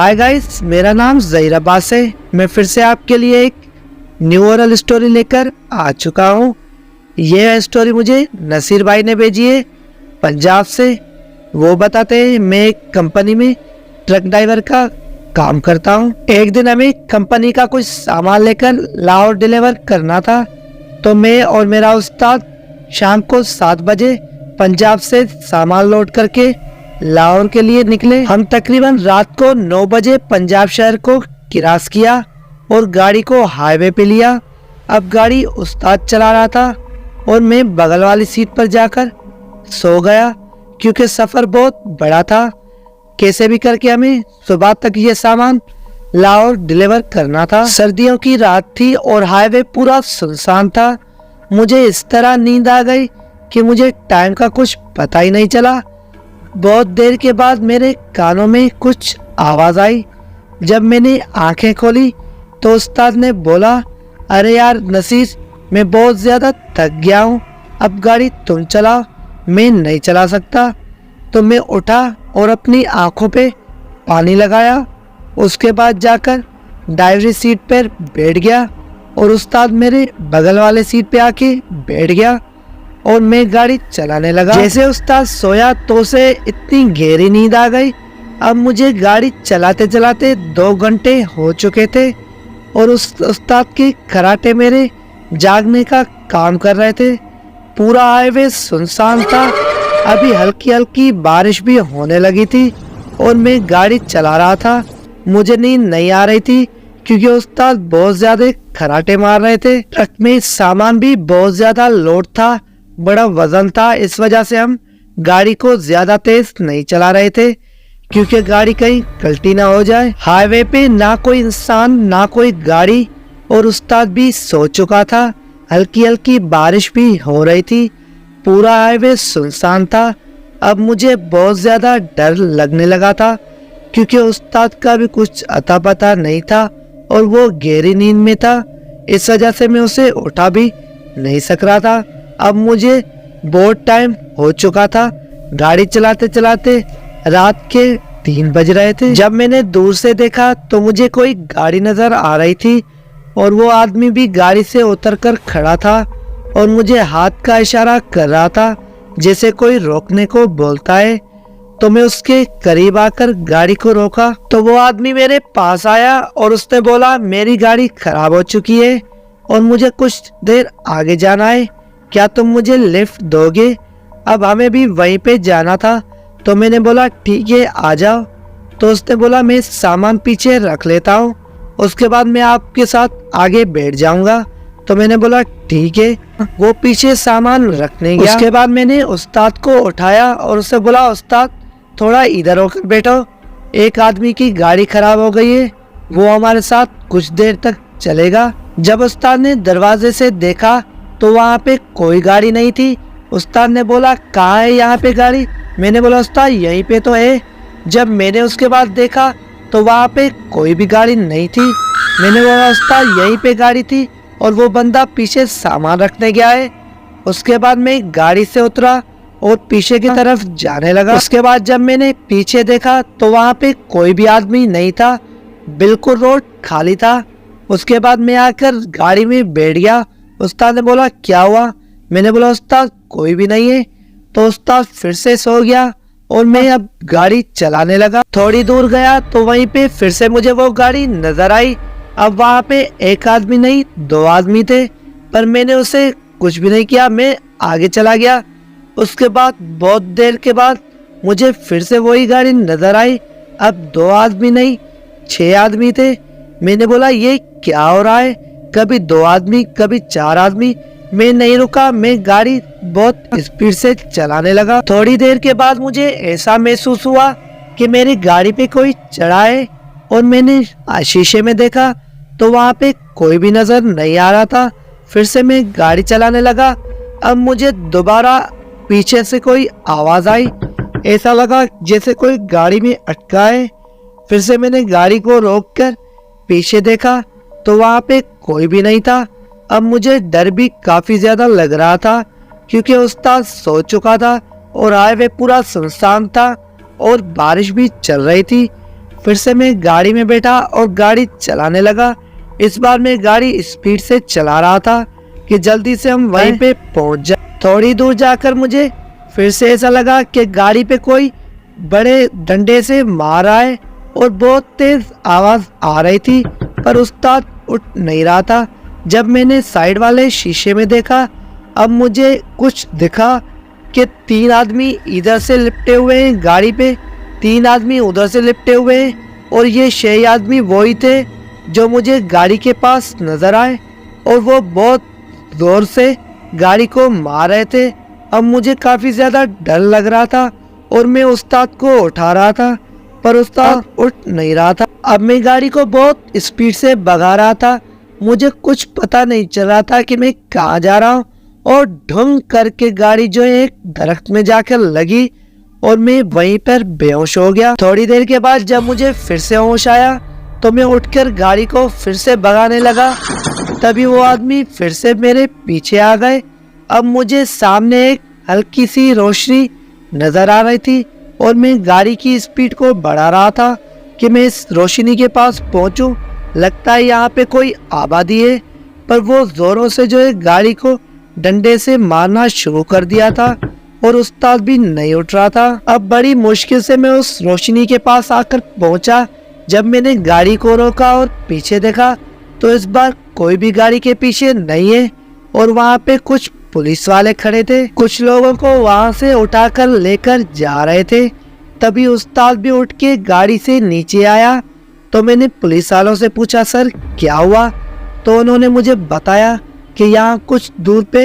Hi guys, मेरा नाम ज़हीर अब्बास है। मैं फिर से आपके लिए एक न्यू ओरल स्टोरी लेकर आ चुका हूँ। यह स्टोरी मुझे नसीर भाई ने भेजी है पंजाब से। वो बताते हैं मैं एक कंपनी में ट्रक ड्राइवर का काम करता हूँ। एक दिन हमें कंपनी का कुछ सामान लेकर लाहौर डिलीवर करना था, तो मैं और मेरा उस्ताद शाम को 7 बजे पंजाब से सामान लोड करके लाहौर के लिए निकले। हम तकरीबन रात को 9 बजे पंजाब शहर को क्रॉस किया और गाड़ी को हाईवे पे लिया। अब गाड़ी उस्ताद चला रहा था और मैं बगल वाली सीट पर जाकर सो गया, क्योंकि सफ़र बहुत बड़ा था। कैसे भी करके हमें सुबह तक ये सामान लाहौर डिलीवर करना था। सर्दियों की रात थी और हाईवे पूरा सुनसान था। मुझे इस तरह नींद आ गई कि मुझे टाइम का कुछ पता ही नहीं चला। बहुत देर के बाद मेरे कानों में कुछ आवाज़ आई। जब मैंने आंखें खोली तो उस्ताद ने बोला, अरे यार नसीर, मैं बहुत ज़्यादा थक गया हूँ, अब गाड़ी तुम चलाओ, मैं नहीं चला सकता। तो मैं उठा और अपनी आंखों पे पानी लगाया। उसके बाद जाकर ड्राइवरी सीट पर बैठ गया और उस्ताद मेरे बगल वाले सीट पे आके बैठ गया और मैं गाड़ी चलाने लगा। जैसे उस्ताद सोया तो उसे इतनी गहरी नींद आ गई। अब मुझे गाड़ी चलाते चलाते 2 घंटे हो चुके थे और उस उस्ताद के खराटे मेरे जागने का काम कर रहे थे। पूरा हाईवे सुनसान था। अभी हल्की हल्की बारिश भी होने लगी थी और मैं गाड़ी चला रहा था। मुझे नींद नहीं आ रही थी क्योंकि उस्ताद बहुत ज्यादा खराटे मार रहे थे। ट्रक में सामान भी बहुत ज्यादा लोड था, बड़ा वजन था। इस वजह से हम गाड़ी को ज्यादा तेज नहीं चला रहे थे क्योंकि गाड़ी कहीं पलटी ना हो जाए। हाईवे पे ना कोई इंसान ना कोई गाड़ी और उस्ताद भी सो चुका था। हल्की हल्की बारिश भी हो रही थी। पूरा हाईवे सुनसान था। अब मुझे बहुत ज्यादा डर लगने लगा था क्योंकि उस्ताद का भी कुछ अता पता नहीं था और वो गहरी नींद में था। इस वजह से मैं उसे उठा भी नहीं सक रहा था। अब मुझे बहुत टाइम हो चुका था। गाड़ी चलाते चलाते रात के 3 बज रहे थे। जब मैंने दूर से देखा तो मुझे कोई गाड़ी नजर आ रही थी और वो आदमी भी गाड़ी से उतरकर खड़ा था और मुझे हाथ का इशारा कर रहा था जैसे कोई रोकने को बोलता है। तो मैं उसके करीब आकर गाड़ी को रोका तो वो आदमी मेरे पास आया और उसने बोला, मेरी गाड़ी खराब हो चुकी है और मुझे कुछ देर आगे जाना है, क्या तुम मुझे लिफ्ट दोगे? अब हमें भी वहीं पे जाना था। तो मैंने बोला ठीक है, आ जाओ। तो उसने बोला मैं सामान पीछे रख लेता हूँ, उसके बाद मैं आपके साथ आगे बैठ जाऊंगा। तो मैंने बोला ठीक है। वो पीछे सामान रखने गया। उसके बाद मैंने उस्ताद को उठाया और उससे बोला, उस्ताद थोड़ा इधर होकर बैठो, एक आदमी की गाड़ी खराब हो गई है, वो हमारे साथ कुछ देर तक चलेगा। जब उस्ताद ने दरवाजे से देखा तो वहाँ पे कोई गाड़ी नहीं थी। उस्ताद ने बोला, कहाँ है यहाँ पे गाड़ी? मैंने बोला, उस्ताद यहीं पे तो है। जब मैंने उसके बाद देखा तो वहाँ पे कोई भी गाड़ी नहीं थी। मैंने बोला, उस्ताद यहीं पे गाड़ी थी और वो बंदा पीछे सामान रखने गया है। उसके बाद मैं गाड़ी से उतरा और पीछे की तरफ जाने लगा। उसके बाद जब मैंने पीछे देखा तो वहाँ पे कोई भी आदमी नहीं था, बिल्कुल रोड खाली था। उसके बाद मैं आकर गाड़ी में बैठ गया। उस्ताद ने बोला, क्या हुआ? मैंने बोला, उस्ताद कोई भी नहीं है। तो उस्ताद फिर से सो गया और मैं अब गाड़ी चलाने लगा। थोड़ी दूर गया तो वहीं पे फिर से मुझे वो गाड़ी नजर आई। अब वहाँ पे एक आदमी नहीं 2 आदमी थे, पर मैंने उसे कुछ भी नहीं किया, मैं आगे चला गया। उसके बाद बहुत देर के बाद मुझे फिर से वही गाड़ी नजर आई। अब 2 आदमी नहीं 6 आदमी थे। मैंने बोला, ये क्या हो रहा है? कभी 2 आदमी कभी 4 आदमी। मैं नहीं रुका, मैं गाड़ी बहुत स्पीड से चलाने लगा। थोड़ी देर के बाद मुझे ऐसा महसूस हुआ कि मेरी गाड़ी पे कोई चढ़ा है और मैंने शीशे में देखा तो वहाँ पे कोई भी नजर नहीं आ रहा था। फिर से मैं गाड़ी चलाने लगा। अब मुझे दोबारा पीछे से कोई आवाज आई। ऐसा लगा जैसे कोई गाड़ी में अटका है। फिर से मैंने गाड़ी को रोककर पीछे देखा तो वहाँ पे कोई भी नहीं था। अब मुझे डर भी काफी ज्यादा लग रहा था क्योंकि उस्ताद सो चुका था और हाईवे पूरा सुनसान था और बारिश भी चल रही थी। फिर से मैं गाड़ी में बैठा और गाड़ी चलाने लगा। इस बार मैं गाड़ी स्पीड से चला रहा था कि जल्दी से हम वहीं पे पहुंच जाए। थोड़ी दूर जाकर मुझे फिर से ऐसा लगा कि गाड़ी पे कोई बड़े डंडे से मार रहा है और बहुत तेज आवाज आ रही थी, पर उस्ताद उठ नहीं रहा था। जब मैंने साइड वाले शीशे में देखा, अब मुझे कुछ दिखा कि 3 आदमी इधर से लिपटे हुए हैं गाड़ी पे, 3 आदमी उधर से लिपटे हुए हैं और ये 6 आदमी वही थे जो मुझे गाड़ी के पास नजर आए और वो बहुत जोर से गाड़ी को मार रहे थे। अब मुझे काफ़ी ज़्यादा डर लग रहा था और मैं उस्ताद को उठा रहा था, पर उस्ताद उठ नहीं रहा था। अब मैं गाड़ी को बहुत स्पीड से भगा रहा था। मुझे कुछ पता नहीं चल रहा था कि मैं कहाँ जा रहा हूँ और ढंग करके गाड़ी जो है एक दरख्त में जाकर लगी और मैं वहीं पर बेहोश हो गया। थोड़ी देर के बाद जब मुझे फिर से होश आया तो मैं उठकर गाड़ी को फिर से भगाने लगा। तभी वो आदमी फिर से मेरे पीछे आ गए। अब मुझे सामने एक हल्की सी रोशनी नजर आ रही थी और मैं गाड़ी की स्पीड को बढ़ा रहा था कि मैं इस रोशनी के पास पहुंचूं। लगता है यहाँ पे कोई आबादी है, पर वो जोरों से जो है गाड़ी को डंडे से मारना शुरू कर दिया था और उस्ताद भी नहीं उठ रहा था। अब बड़ी मुश्किल से मैं उस रोशनी के पास आकर पहुंचा। जब मैंने गाड़ी को रोका और पीछे देखा तो इस बार कोई भी गाड़ी के पीछे नहीं है और वहाँ पे कुछ पुलिस वाले खड़े थे। कुछ लोगों को वहाँ से उठाकर लेकर जा रहे थे। तभी उस्ताद भी उठ के गाड़ी से नीचे आया तो मैंने पुलिस वालों से पूछा, सर क्या हुआ? तो उन्होंने मुझे बताया कि यहाँ कुछ दूर पे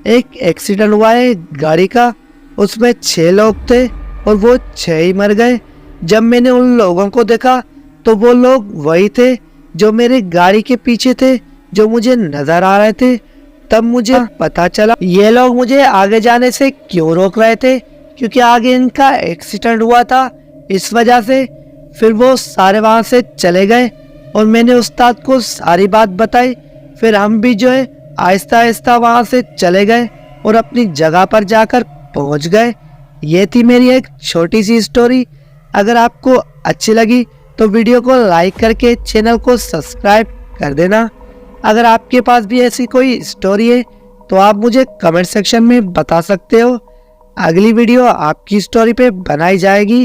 एक एक्सीडेंट हुआ है गाड़ी का, उसमें 6 लोग थे और वो 6 ही मर गए। जब मैंने उन लोगों को देखा तो वो लोग वही थे जो मेरे गाड़ी के पीछे थे, जो मुझे नजर आ रहे थे। तब मुझे पता चला ये लोग मुझे आगे जाने से क्यों रोक रहे थे, क्योंकि आगे इनका एक्सीडेंट हुआ था, इस वजह से। फिर वो सारे वहाँ से चले गए और मैंने उस्ताद को सारी बात बताई। फिर हम भी जो है आहिस्ता आहिस्ता वहाँ से चले गए और अपनी जगह पर जाकर पहुँच गए। ये थी मेरी एक छोटी सी स्टोरी। अगर आपको अच्छी लगी तो वीडियो को लाइक करके चैनल को सब्सक्राइब कर देना। अगर आपके पास भी ऐसी कोई स्टोरी है तो आप मुझे कमेंट सेक्शन में बता सकते हो। अगली वीडियो आपकी स्टोरी पे बनाई जाएगी।